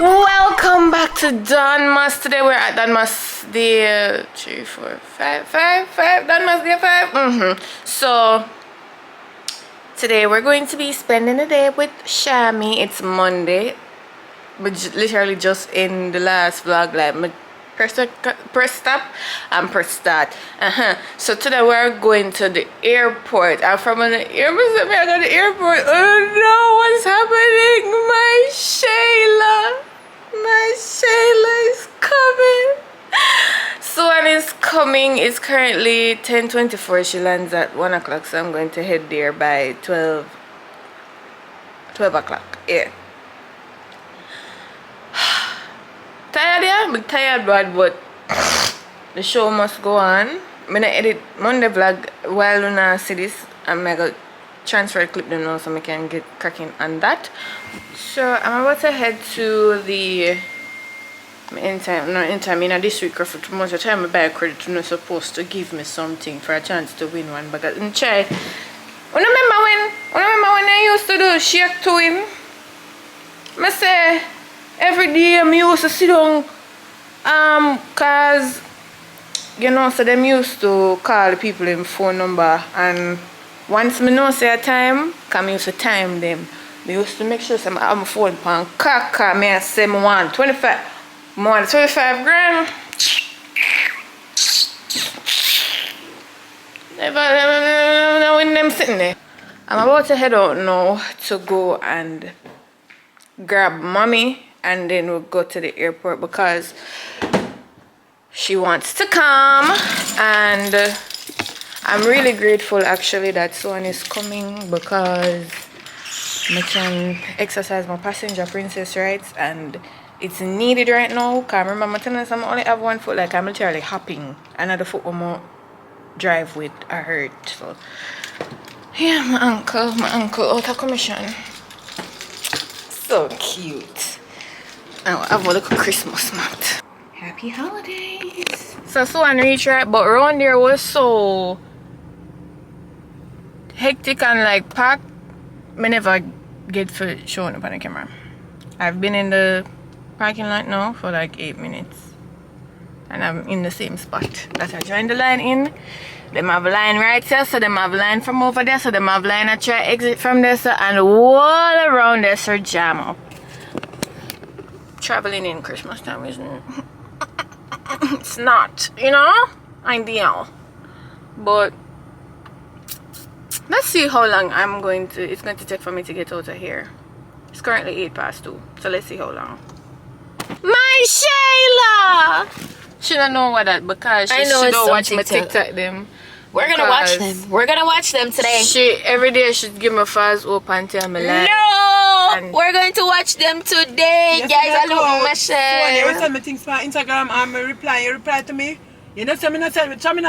Welcome back to Donmas. Today we're at Donmas day 3, 4, 5, 5. Donmas day 5. So today we're going to be spending the day with Shami. It's Monday, but literally just in the last vlog, like press stop and press start. So today we're going to the airport. I'm from the airport. I go to the airport. Oh no, what's happening? My Shayla is coming. Swan is coming. It's currently 10:24. She lands at 1 o'clock, so I'm going to head there by 12 o'clock. Yeah. Tired, yeah? I'm tired, but the show must go on. I'm gonna edit Monday vlog while we not see this. I'm gonna transfer clip them now so I can get cracking on that. So I'm about to head to the in this week for too much time. My buy credit not supposed to give me something for a chance to win one, but I try. Remember when I used to do shake to win? I say every day I used to sit down cause you know, so them used to call the people in phone number, and once me know say a time, cause me used to time them. Me used to make sure say I have my phone pan kaka. Me I say me want 25 grand. Never when them sitting there. I'm about to head out now to go and grab mommy, and then we'll go to the airport because she wants to come. And I'm really grateful actually that Swan is coming because I can exercise my passenger princess rights, and it's needed right now. Cause remember I'm telling you, I only have one foot, like I'm literally hopping. Another foot will more drive with a hurt. So yeah, my uncle out of commission. So cute. Now I have a little Christmas mat. Happy holidays. So Swan reached right, but around there was so hectic and like packed. I never get for showing up on the camera. I've been in the parking lot now for like 8 minutes, and I'm in the same spot that I joined the line in. Them have a line right here, so them have a line from over there, so them have a line I try exit from there, so, and all around there, so jam up. Traveling in Christmas time isn't it's not, you know, ideal, but let's see how long it's going to take for me to get out of here. It's currently 2:08, so let's see how long. My Shayla! She don't know what that because she don't watch my TikTok them. We're gonna watch them. We're gonna watch them today. She every day she'd give me fast open tell me like no, we're going to watch them today, yes, guys. I love my share. You send me things for Instagram and you reply to me. You know, Shamina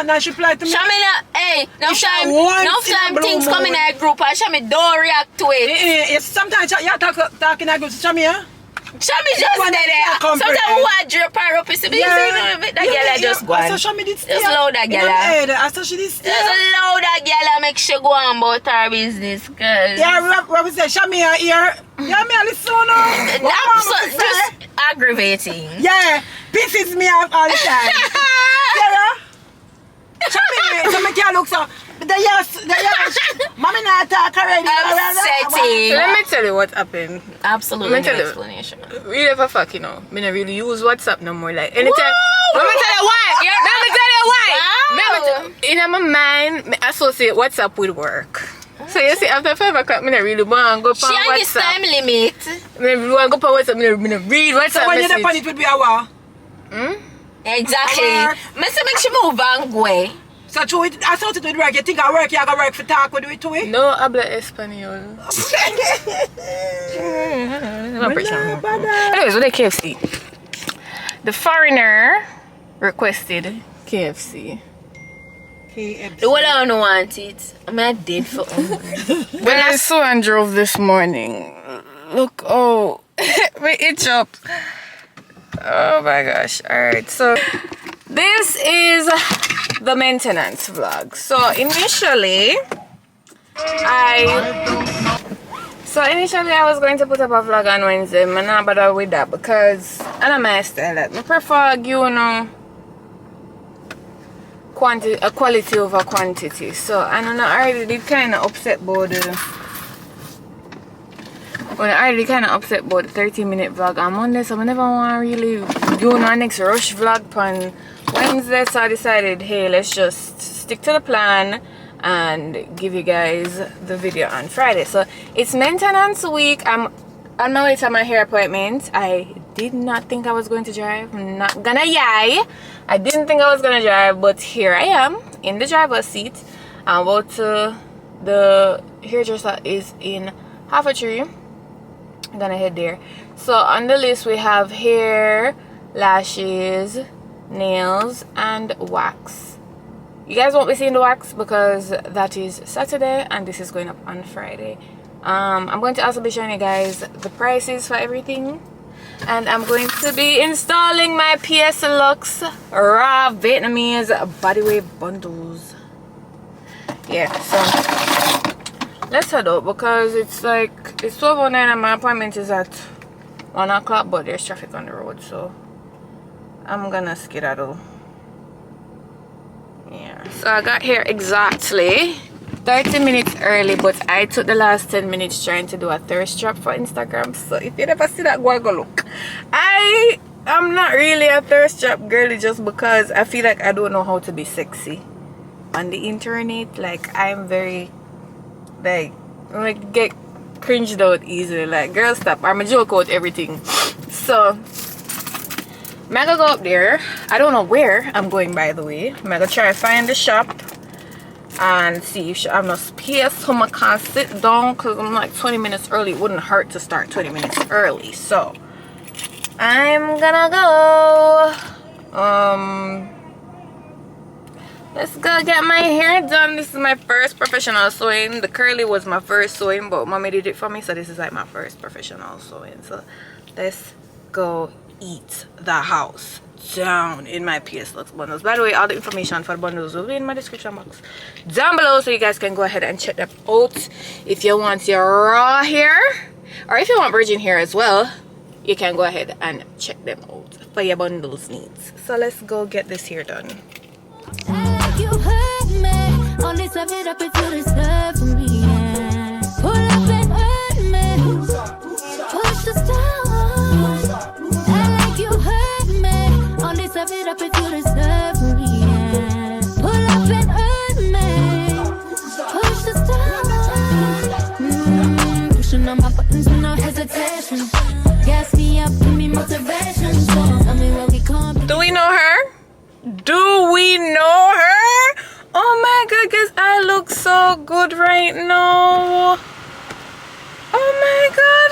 not reply to me. Shamina, hey, no time things come in our group and Shami don't react to it. Sometimes you talk in a group, Shamia. Shami just there. Sometimes we want to drop her up. That girl just go on. Just allow that girl. Just allow that girl make she go on about her business. Yeah, what we say, Shamia here. Yeah, me a listen now. Just aggravating. Yeah, pisses me off all the time. Sarah? Shamia, so me can't look so. The yes, mommy not talk already. Upsetting. Let me tell you what happened. Absolutely no explanation. Really for fuck, you know. Me not really use WhatsApp no more. Like anytime. Let me tell you why. In my mind, me associate WhatsApp with work. So you see, after 5 o'clock, me not really want to go on WhatsApp. She on this time limit. Me really want to go on WhatsApp. Me not read WhatsApp. So when you're on it, will be a while. Exactly. Me say make she move and go. So true, I thought it would work. You think I work, you have to work for talk with it too? No habla español. Anyways, with the KFC. The foreigner requested KFC. The one I don't want it. I'm not dead for hungry. When I saw and drove this morning, look, oh, we itch up. Oh my gosh. Alright, so this is the maintenance vlog. So initially So initially I was going to put up a vlog on Wednesday, but I'm not bother with that because I don't my style that. I prefer, you know, quality over quantity. So I know I already did kind of upset about the 30-minute vlog on Monday, so I never want to really do no next rush vlog on Wednesday. So I decided, hey, let's just stick to the plan and give you guys the video on Friday. So it's maintenance week. I'm on my way to my hair appointment. I did not think I was going to drive. I'm not gonna lie, I didn't think I was gonna drive, but here I am in the driver's seat. I'm about to, the hairdresser is in half a tree. I'm gonna head there. So on the list we have hair, lashes, nails, and wax. You guys won't be seeing the wax because that is Saturday and this is going up on Friday. I'm going to also be showing you guys the prices for everything, and I'm going to be installing my PS Lux raw Vietnamese body wave bundles. Yeah, so let's head out because it's 12:09 and my appointment is at 1 o'clock, but there's traffic on the road, so I'm gonna skedaddle. Yeah, so I got here exactly 30 minutes early, but I took the last 10 minutes trying to do a thirst trap for Instagram. So if you never see that, go and go look. I'm not really a thirst trap girly just because I feel like I don't know how to be sexy on the internet. Like I'm very get cringed out easily. Like, girl, stop. I'm a joke out everything. So I'm gonna go up there. I don't know where I'm going, by the way. I'm gonna try to find the shop and see if she have no space so I can sit down because I'm like 20 minutes early. It wouldn't hurt to start 20 minutes early. So I'm gonna go. Let's go get my hair done. This is my first professional sewing. The curly was my first sewing, but mommy did it for me, so this is like my first professional sewing. So let's go eat the house down in my PS Lux bundles. By the way, all the information for the bundles will be in my description box down below, so you guys can go ahead and check them out. If you want your raw hair, or if you want virgin hair as well, you can go ahead and check them out for your bundles needs. So let's go get this hair done. You hurt me. Only step it up if you deserve me. Yeah. Pull up and hurt me. Push the stars. Like you hurt me. Only step it up if you deserve me. Yeah. Pull up and hurt me. Push the stars. Pushing on my buttons with no hesitation. Gas me up, give me motivation. So tell me where we come. Do we know her? Do we know her? Oh my god, guys, I look so good right now. Oh my god,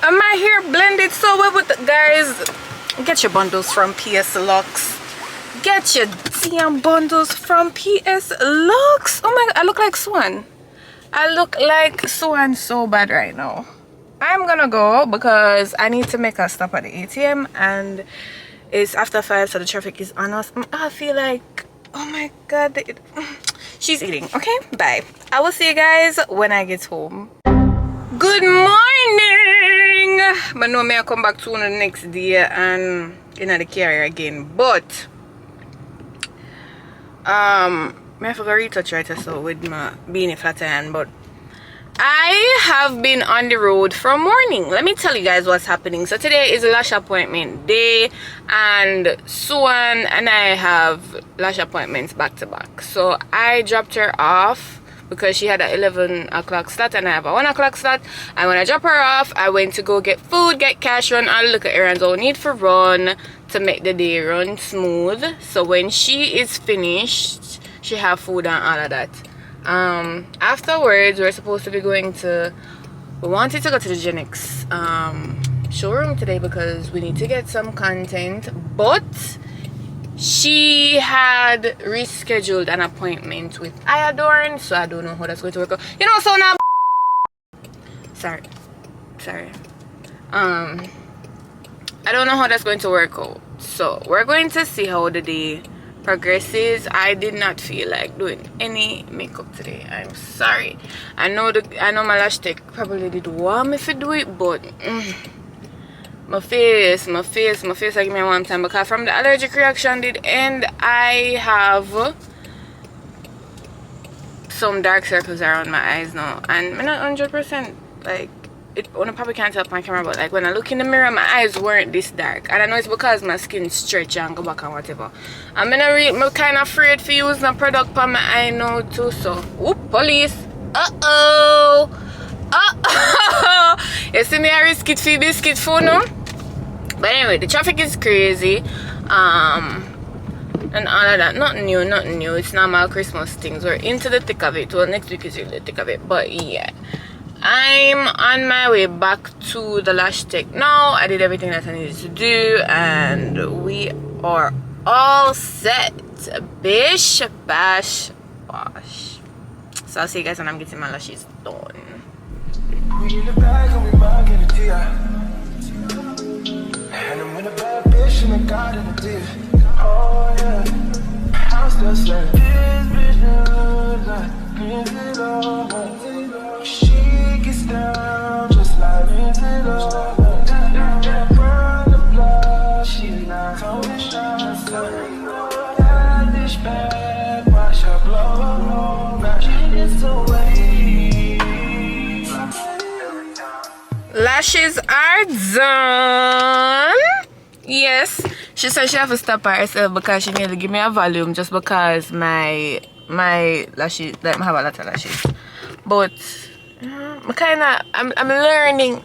and my hair blended so well with the guys. Get your bundles from PS Lux. Get your damn bundles from PS Lux. Oh my god, I look like Swan. I look like Swan so bad right now. I'm gonna go because I need to make a stop at the ATM, and it's after 5, so the traffic is on us. I feel like, oh my god, she's eating. Okay, bye. I will see you guys when I get home. Good morning. But no, may I come back to the next day and in the carrier again. But may I forgot to retouch right so with my beanie flat iron, but I have been on the road from morning. Let me tell you guys what's happening. So today is Lash appointment day, and Swan and I have Lash appointments back to back. So I dropped her off because she had an 11 o'clock slot and I have a 1 o'clock slot. And when I drop her off, I went to go get food, get cash, run all the little errands I need for run to make the day run smooth. So when she is finished, she have food and all of that. Afterwards, we're supposed to be going to, we wanted to go to the Genix showroom today because we need to get some content, but she had rescheduled an appointment with Iadorn, so I don't know how that's going to work out. You know, so now sorry I don't know how that's going to work out, so we're going to see how the day progresses. I did not feel like doing any makeup today. I'm sorry. I know my lash tech probably did want me to do it, but my face I give me one time because from the allergic reaction did end, I have some dark circles around my eyes now, and I'm not 100% like it. One probably can't tell my camera, but like when I look in the mirror, my eyes weren't this dark, and I know it's because my skin stretch and go back and whatever. I'm kind of afraid to use my product on my eye now too. So, whoop, police! You see me a risk it for biscuit for now. But anyway, the traffic is crazy. And all of that. Nothing new. It's normal Christmas things. We're into the thick of it. Well, next week is really the thick of it. But yeah, I'm on my way back to the Lash Tech now. I did everything that I needed to do, and we are all set. Bish, bash, bosh. So I'll see you guys when I'm getting my lashes done. We in the bag and we might get a deal. And I'm with a bad bitch and I got it a deal. Oh yeah, I'm still saying this bitch knows like it over. She gets down just like it over. Run the block, she's not coming shine. That bitch bad, watch her blow. She gets away. Lashes are done. Yes, she said she have to stop herself because she need to give me a volume just because my lashes, like I have a lot of lashes. But I'm learning.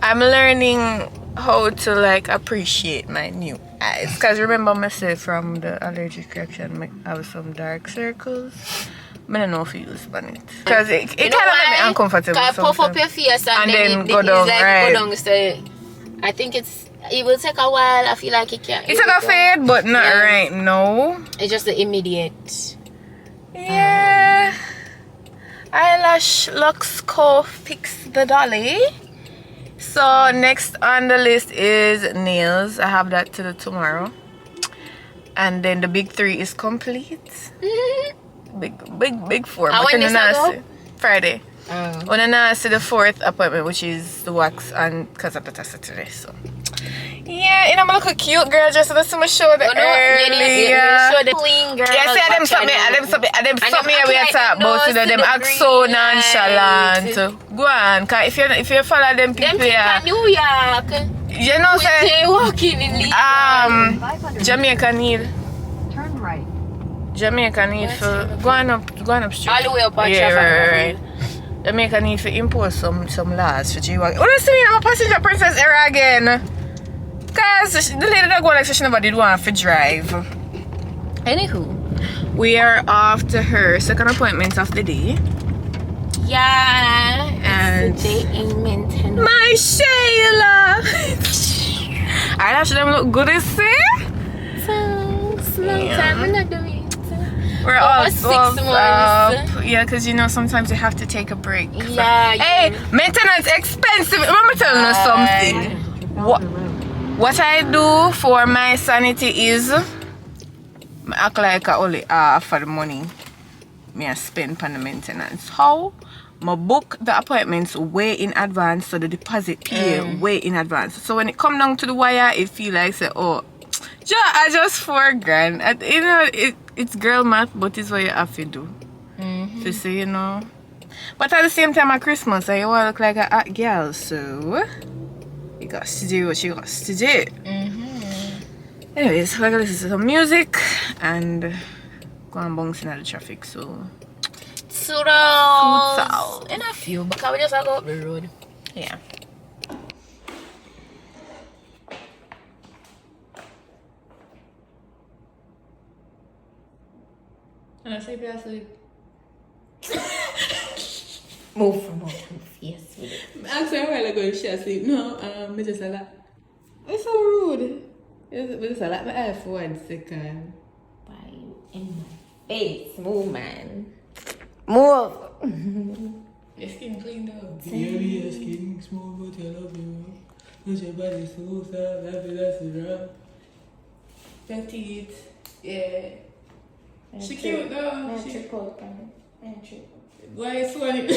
I'm learning how to like appreciate my new eyes. Because remember I said from the allergic reaction I have some dark circles. I don't know if you use it. Because it kind of make me uncomfortable. Can puff up your face and then go down, like right? Go down. So I think it will take a while. I feel like it can. It's like a fade, but not right now. It's just the immediate. Yeah. Eyelash Lux Co. Fix the Dolly. So next on the list is nails. I have that till tomorrow. And then the big 3 is complete. Big 4. And when this go? Friday. When I see the 4th appointment, which is the wax, and because of the test today. So yeah, and I'm gonna look a cute girl just to see my shoulder earlier. Show the clean girl. Yeah, see them something we are talking about. Them act so nonchalant. Go on, cause if you follow them people here, New York. you know say They walking in the Jamaica need. Turn right. Jamaica need for going up street. all the way up on Yeah, traffic. right. Jamaica need to impose some laws for G-Wagon. What do you see me? I'm a passenger princess era again. Cause the lady that go like so she never did want to drive. Anywho, we are off to her second appointment of the day. Yeah. And it's the day in maintenance. my Shayla. Eyelash them look good, you see? So long time we're not doing it. We're all 6 buffed months. up. Yeah, because you know sometimes you have to take a break. Yeah. Hey, maintenance expensive. Remember telling us something. What I do for my sanity is I act like I only for the money I spend on the maintenance. How? I book the appointments way in advance, so the deposit pay way in advance. So when it come down to the wire, it feel like say, oh, I just $4,000. You know, it's girl math, but it's what you have to do. To say, you know. But at the same time at Christmas, I want to look like a hot girl, so you got to do what you got to do. Anyways, we're gonna listen to some music and go and bounce in the traffic, so Suits out. In a few, because we just go up the road. yeah. And I say asleep. Move from out and face with it. Actually, a while ago, she asleep. No, I just a lot. It's so rude. It's just a lot. My eye for 1 second. Why you in my face? Move, man. Move. Your skin cleaned up. Your skin smooth, but you love you. Cause your body so soft, happy that's the petite. Yeah. She cute though. She triple. Why is funny?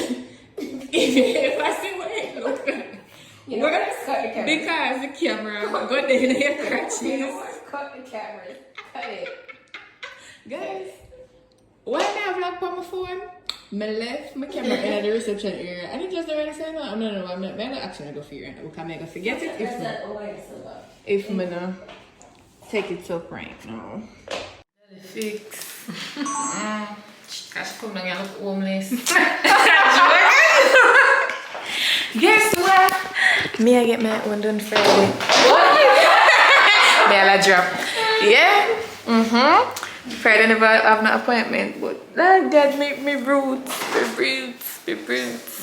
If I see what it look like. Because the camera got there in your crutches. Cut the camera. Cut it. Guys, why I vlog on my phone? I left my camera in the reception area and it just already said no. No, I'm not actually go for you right now because I'm gonna forget it if I'm gonna take it up right now. Fix. Gosh, come down and look homeless. Guess what? Me, I get my one done Friday. Me, I drop. Yeah. Friday never have an appointment, but that make me roots.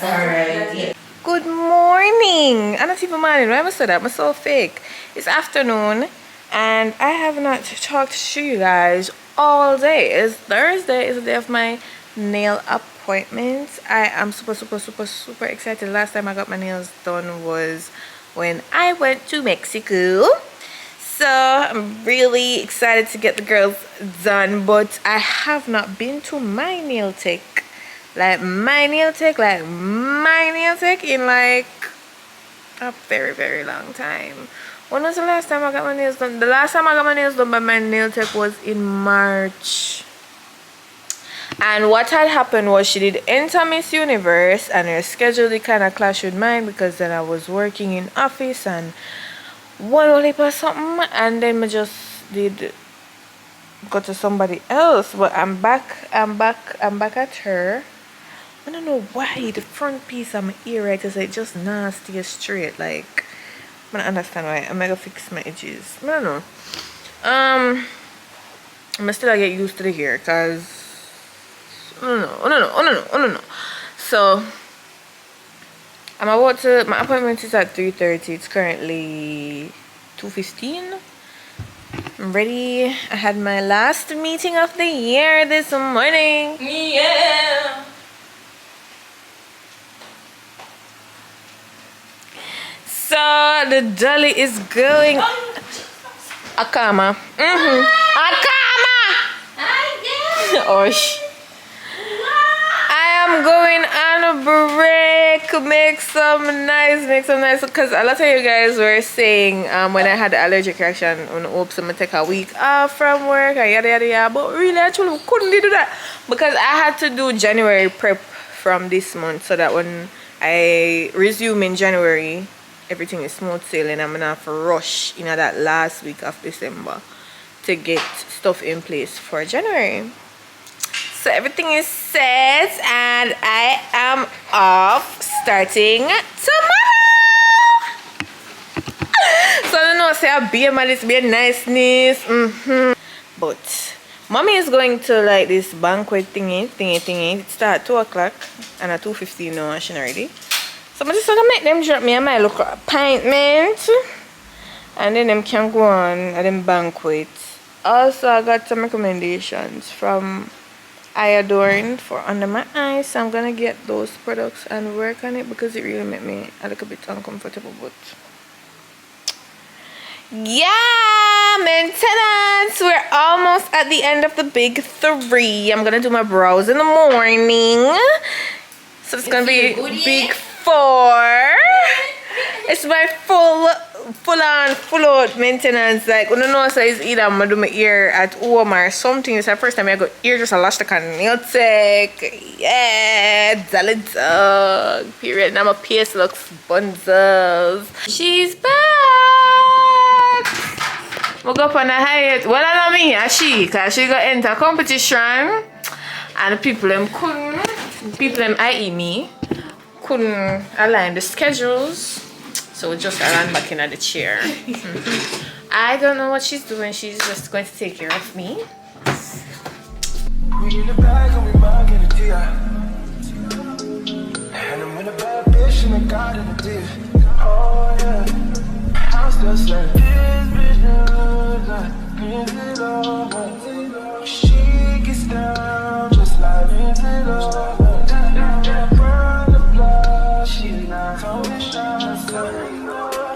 Alright. Good morning. I'm not even morning. Why am I so that? I'm so fake. It's afternoon, and I have not talked to you guys all day. It's Thursday. It's the day of my nail appointment. I am super excited. Last time I got my nails done was when I went to Mexico. So I'm really excited to get the girls done, but I have not been to my nail tech in like a very long time. When was the last time I got my nails done? The last time I got my nails done by my nail tech was in March. And what had happened was she did enter Miss Universe and her schedule kind of clashed with mine because then I was working in office and one only or something, and then I just did go to somebody else. But I'm back at her. I don't know why the front piece of my ear right is like just nasty straight. Like I don't understand why. I'm gonna fix my edges. I don't know. I'm still get used to the hair because I don't know. So I'm about to, my appointment is at 3:30. It's currently 2:15. I'm ready. I had my last meeting of the year this morning. Yeah. So the dolly is going Akama. Akama. Oh, I'm going on a break. Make some nice because a lot of you guys were saying when I had the allergic reaction on oops, I'm gonna take a week off from work and yada, but really actually we couldn't do that because I had to do January prep from this month so that when I resume in January everything is smooth sailing. I'm gonna have to rush that last week of December to get stuff in place for January. So everything is set and I am off starting tomorrow. So I don't know, say I'll be a malice, be a niceness. But mommy is going to like this banquet thingy. It starts at 2 o'clock and at 2:15 now and she's ready. So I'm just gonna make them drop me a my local appointment and then them can go on at them banquet. Also I got some recommendations from Iodorn for under my eyes, so I'm gonna get those products and work on it because it really made me a little bit uncomfortable. But yeah, maintenance, we're almost at the end of the big 3. I'm gonna do my brows in the morning, so it's gonna be big 4. It's my full out maintenance. Like, I don't know, so it's either I'm gonna do my ear at home or something. It's the first time I got ear just a lash like a nail tech. Yeah, dolly dog. Period. Now my face looks bunzels. She's back. We'll go up on a high. Well, I know me, she, because she got enter competition and the people them i.e. me, couldn't align the schedules. So we just ran back in at the chair. I don't know what she's doing. She's just going to take care of me. We in the bag and we back in the TI. And I'm with a bad bitch and I got in the deal. Oh yeah, I'm still saying this bitch knows like it all. She gets down just like it all. Burn the blood, she's not coming down.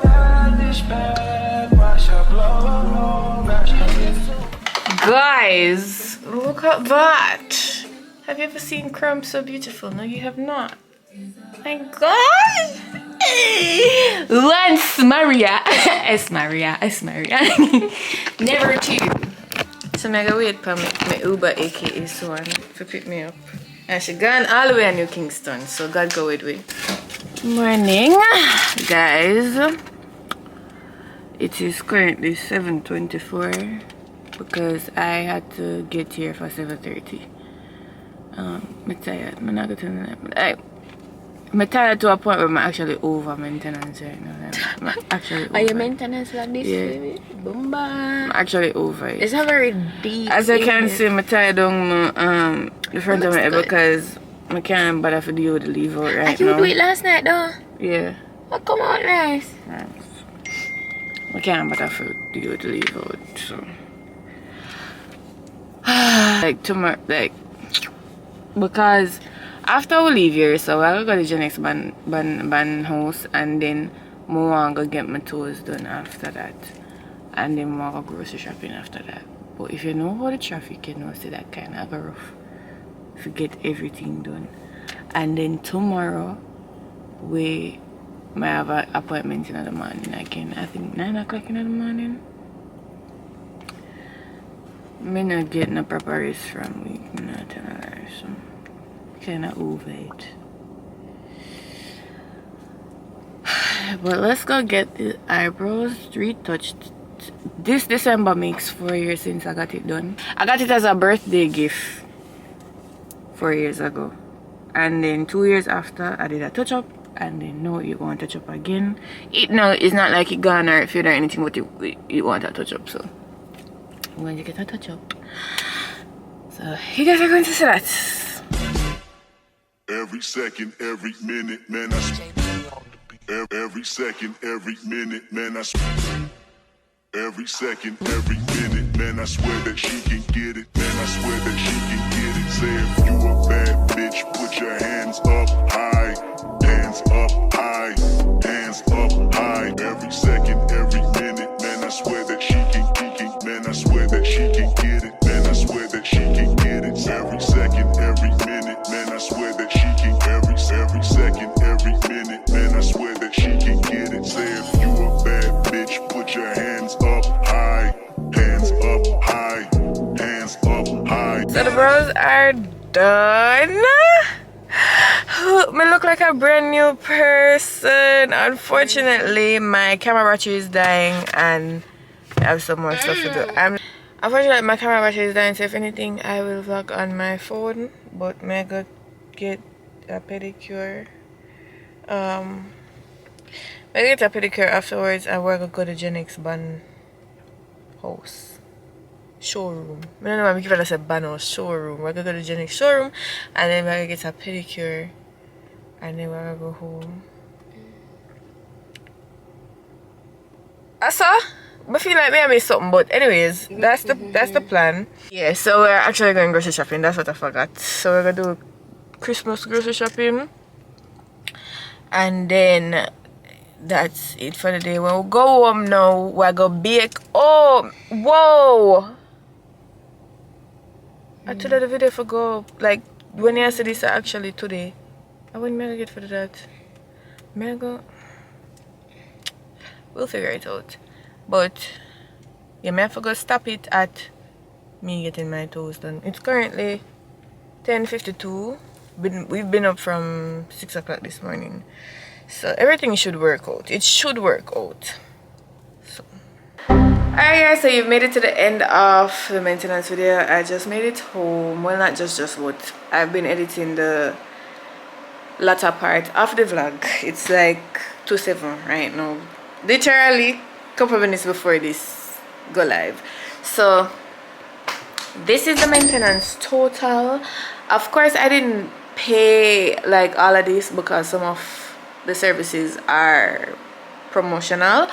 That dish bag, watch her blow, Guys, look at that. Have you ever seen Crumb so beautiful? No, you have not. My God. Once Maria. Es Maria. Never two. So I'm gonna wait for my Uber aka Swan to pick me up. And she gone all the way to New Kingston. So God go with me. Morning, guys. It is currently 7:24 because I had to get here for 7:30. I'm tired. I'm not going to. I'm tired to a point where I'm actually over maintenance right now. I'm actually over. Are you maintenance like this, baby? Boomba. I'm actually over it. It's not very deep. As I can see, I'm tired on the front of my head because I can't bother to deal with the leave out right now. You do it last night though? Yeah. Oh, come on, nice. I can't bother to deal with the leave out, so. Like tomorrow, like, because after we leave here, so I'll go to the next band house and then more I'm gonna get my toes done after that. And then more go grocery shopping after that. But if you know how the traffic, you know, see that kind of rough. To get everything done. And then tomorrow we might have an appointment in the morning again. I think 9 o'clock in the morning. I'm not getting a proper rest from week. I'm not telling her, so kind of over it. But let's go get the eyebrows retouched. This December makes 4 years since I got it done. I got it as a birthday gift 4 years ago. And then 2 years after I did a touch up. And then now you want to touch up again. It's not like it gone or it feel or anything, but you want a touch up, so I'm going to get a touch up. So you guys are going to see that. Every second, every minute, man, every second, every minute, man, every second, every minute, man, I swear that she can get it, man, I swear that she can get it. Say if you a bad bitch, put your hands up high, hands up high, hands up high. Every second, every minute, man, I swear that she can get it, man, I swear that she can get it, man, I swear that she can get it. Every second, every minute, man, I swear that she can every second, every minute, man, I swear that she can get it. Say if you a bad bitch, put your hands up high, hands up high, hands up high. So the brows are done. Me look like a brand new person. Unfortunately, my camera battery is dying and I have some more stuff to do. Unfortunately, my camera battery is dying, so if anything, I will vlog on my phone. But may I go get a pedicure. May I get a pedicure afterwards and we're gonna go to Genix Ban house. Showroom. I don't know why I give it a ban house showroom. We're gonna go to Genix showroom and then we're gonna get a pedicure and then we're gonna go home. I feel like maybe I missed something, but anyways, that's the plan. Yeah, so we're actually going grocery shopping. That's what I forgot. So we're gonna do Christmas grocery shopping, and then that's it for the day. When we go home now, we're gonna bake. Oh, whoa! I told her the video for go like when I said this actually today. I wouldn't make it for that. Mega. We'll figure it out. But yeah, may I forgot stop it at me getting my toes done. It's currently 10:52. We've been up from 6 o'clock this morning. So everything should work out. It should work out. So alright guys, so you've made it to the end of the maintenance video. I just made it home. Well, not just what I've been editing the latter part of the vlog. It's like 2:07 right now. Literally couple minutes before this go live. So this is the maintenance total. Of course I didn't pay like all of this because some of the services are promotional,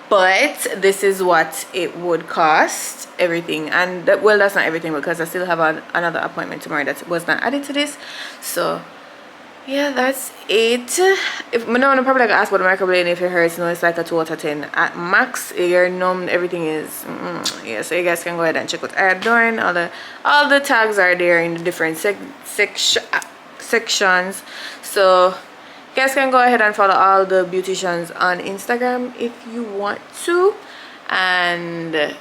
but this is what it would cost, everything. And that, well, that's not everything because I still have another appointment tomorrow that was not added to this. So yeah, that's it. If no one probably like ask about the microblading if it hurts, no, it's like a 2 out of 10 at max. You're numb, everything is yeah. So you guys can go ahead and check what I'm doing. All the tags are there in the different sections. So you guys can go ahead and follow all the beauticians on Instagram if you want to. And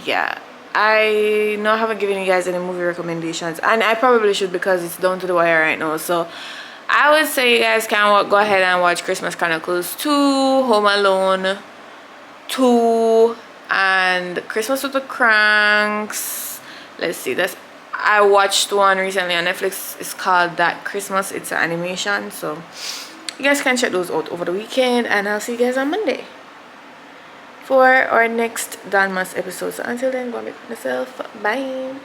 yeah, I know I haven't given you guys any movie recommendations, and I probably should because it's down to the wire right now. So I would say you guys can go ahead and watch Christmas Chronicles 2, Home Alone 2, and Christmas with the Cranks. Let's see, I watched one recently on Netflix. It's called That Christmas. It's an animation, so you guys can check those out over the weekend, and I'll see you guys on Monday for our next Donmas episode. So until then, go and make myself. Bye.